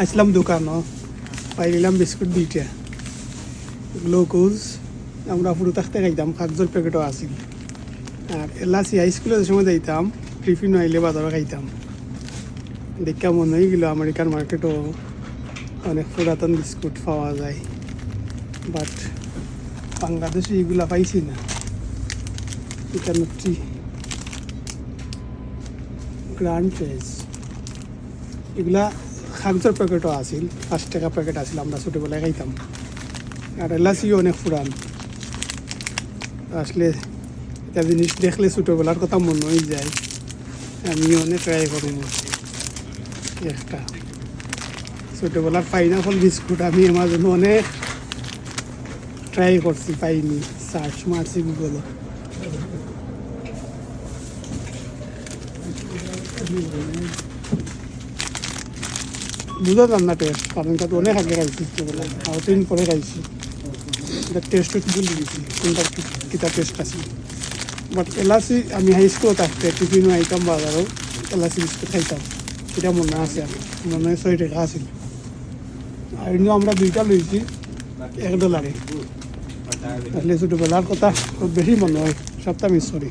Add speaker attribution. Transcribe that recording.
Speaker 1: আসলাম দোকানও পাই নিলাম বিস্কুট 2টা গ্লুকোজ আমরা পুরো থাকতে খাইতাম খাদ্যর প্যাকেটও আসিল আর এলাচি হাই স্কুলে যে সময় যাইতাম টিফিন আইলে বাজারে খাইতাম দেখা মনে হয়ে গেল আমেরিকান মার্কেটও অনেক পুরাতন বিস্কুট পাওয়া যায় বাট বাংলাদেশে এগুলা পাইছি না এখানে গ্র্যান্ড ফেজ এগুলা খাগজের প্যাকেটও আসিল 5 টাকা প্যাকেট আসিল আমরা ছোটোবেলায় খাইতাম আর এলাচিও অনেক পুরান আসলে এটা জিনিস দেখলে ছোটোবেলার কথা মনে হয়ে যায় আমি অনেক ট্রাই করি একটা ছোটোবেলার পাইনাপল বিস্কুট আমি আমার জন্য অনেক ট্রাই করছি পাইনি সার্চ মারছি গুগলে বুঝা যান না টেস্ট কারণ এটা তো অনেক আগে খাইছি ছোটোবেলা আর 3 পরে খাইছি এটা টেস্টও কি ভুলে গেছি কোনটা কিতা টেস্ট আছে বাট এলাচি আমি হাই স্কুলে থাকতে টিফিনও আইতাম বাজারও এলাচি বিস্কুট খাইতাম এটা মনে আছে আর মনে হয় 6 টাকা আছিল আর এমনি আমরা 2টা লইছি $1 আসলে ছোটোবেলার কথা খুব বেশি মনে হয় সবটা মিস করি